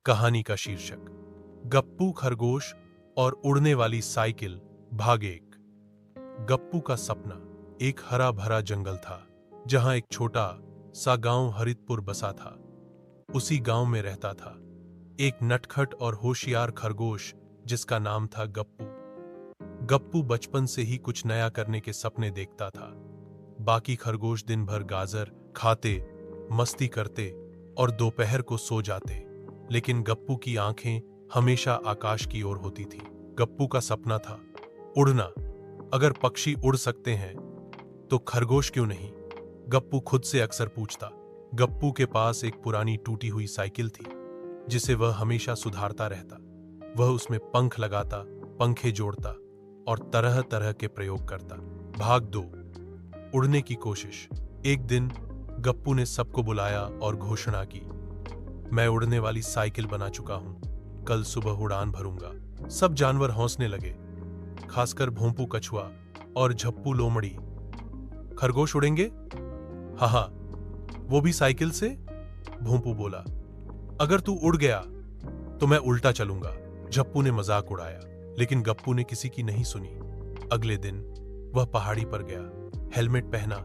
कहानी का शीर्षक गप्पू खरगोश और उड़ने वाली साइकिल भाग एक। गप्पू का सपना। एक हरा भरा जंगल था जहां एक छोटा सा गांव हरितपुर बसा था। उसी गांव में रहता था एक नटखट और होशियार खरगोश जिसका नाम था गप्पू। गप्पू बचपन से ही कुछ नया करने के सपने देखता था। बाकी खरगोश दिन भर गाजर खाते, मस्ती करते और दोपहर को सो जाते, लेकिन गप्पू की आंखें हमेशा आकाश की ओर होती थीं। गप्पू का सपना था उड़ना। अगर पक्षी उड़ सकते हैं तो खरगोश क्यों नहीं? गप्पू खुद से अक्सर पूछता। गप्पू के पास एक पुरानी टूटी हुई साइकिल थी जिसे वह हमेशा सुधारता रहता। वह उसमें पंख लगाता, पंखे जोड़ता और तरह तरह के प्रयोग करता। भाग 2, उड़ने की कोशिश। एक दिन गप्पू ने सबको बुलाया और घोषणा की, मैं उड़ने वाली साइकिल बना चुका हूं, कल सुबह उड़ान भरूंगा। सब जानवर हंसने लगे, खासकर भोंपू कछुआ और झप्पू लोमड़ी। खरगोश उड़ेंगे? हाँ हाँ, वो भी साइकिल से? भोंपू बोला। अगर तू उड़ गया तो मैं उल्टा चलूंगा। झप्पू ने मजाक उड़ाया, लेकिन गप्पू ने किसी की नहीं सुनी। अगले दिन वह पहाड़ी पर गया, हेलमेट पहना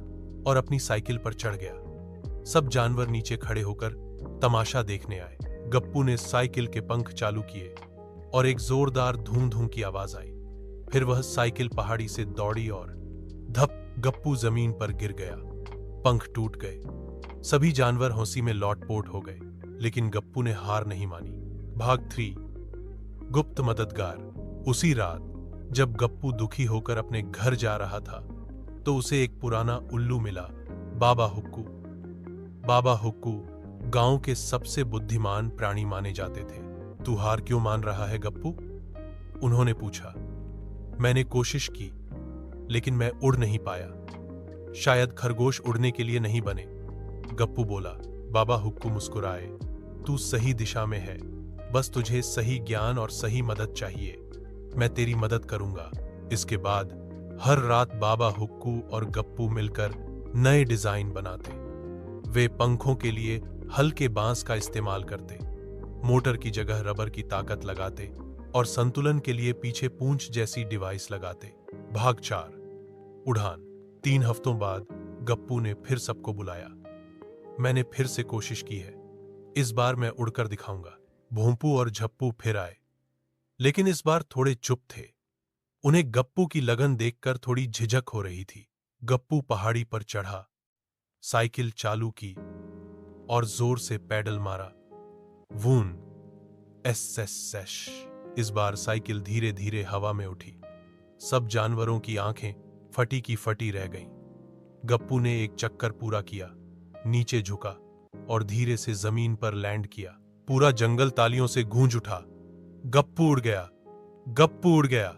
और अपनी साइकिल पर चढ़ गया। सब जानवर नीचे खड़े होकर तमाशा देखने आए। गप्पू ने साइकिल के पंख चालू किए और एक जोरदार धूम धूम की आवाज आई। फिर वह साइकिल पहाड़ी से दौड़ी और धप, गप्पू जमीन पर गिर गया। पंख टूट गए। सभी जानवर हंसी में लौटपोट हो गए, लेकिन गप्पू ने हार नहीं मानी। भाग 3, गुप्त मददगार। उसी रात जब गप्पू दुखी होकर अपने घर जा रहा था तो उसे एक पुराना उल्लू मिला, बाबा हुक्कू। बाबा हुक्कू गांव के सबसे बुद्धिमान प्राणी माने जाते थे। तू हार क्यों मान रहा है गप्पू? उन्होंने पूछा। मैंने कोशिश की, लेकिन मैं उड़ नहीं पाया। शायद खरगोश उड़ने के लिए नहीं बने, गप्पू बोला। बाबा हुक्कू मुस्कुराए। तू सही दिशा में है, बस तुझे सही ज्ञान और सही मदद चाहिए। मैं तेरी मदद करूंगा। इसके बाद हर रात बाबा हुक्कू और गप्पू मिलकर नए डिजाइन बनाते। वे पंखों के लिए हल्के बांस का इस्तेमाल करते, मोटर की जगह रबर की ताकत लगाते और संतुलन के लिए पीछे पूंछ जैसी डिवाइस लगाते। भाग 4, उड़ान। 3 हफ्तों बाद गप्पू ने फिर सबको बुलाया। मैंने फिर से कोशिश की है, इस बार मैं उड़कर दिखाऊंगा। भोंपू और झप्पू फिर आए, लेकिन इस बार थोड़े चुप थे। उन्हें गप्पू की लगन देखकर थोड़ी झिझक हो रही थी। गप्पू पहाड़ी पर चढ़ा, साइकिल चालू की और जोर से पैडल मारा। वून एस एस एश। इस बार साइकिल धीरे धीरे हवा में उठी। सब जानवरों की आंखें फटी की फटी रह गईं। गप्पू ने एक चक्कर पूरा किया, नीचे झुका और धीरे से जमीन पर लैंड किया। पूरा जंगल तालियों से गूंज उठा। गप्पू उड़ गया, गप्पू उड़ गया।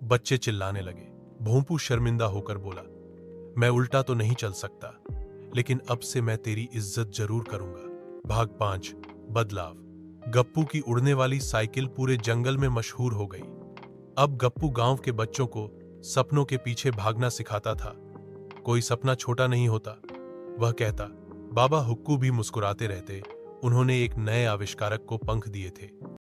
बच्चे चिल्लाने लगे। भोंपू शर्मिंदा होकर बोला, मैं उल्टा तो नहीं चल सकता, लेकिन अब से मैं तेरी इज्जत जरूर करूंगा। भाग 5, बदलाव। गप्पू की उड़ने वाली साइकिल पूरे जंगल में मशहूर हो गई। अब गप्पू गांव के बच्चों को सपनों के पीछे भागना सिखाता था। कोई सपना छोटा नहीं होता, वह कहता। बाबा हुक्कू भी मुस्कुराते रहते। उन्होंने एक नए आविष्कारक को पंख दिए थे।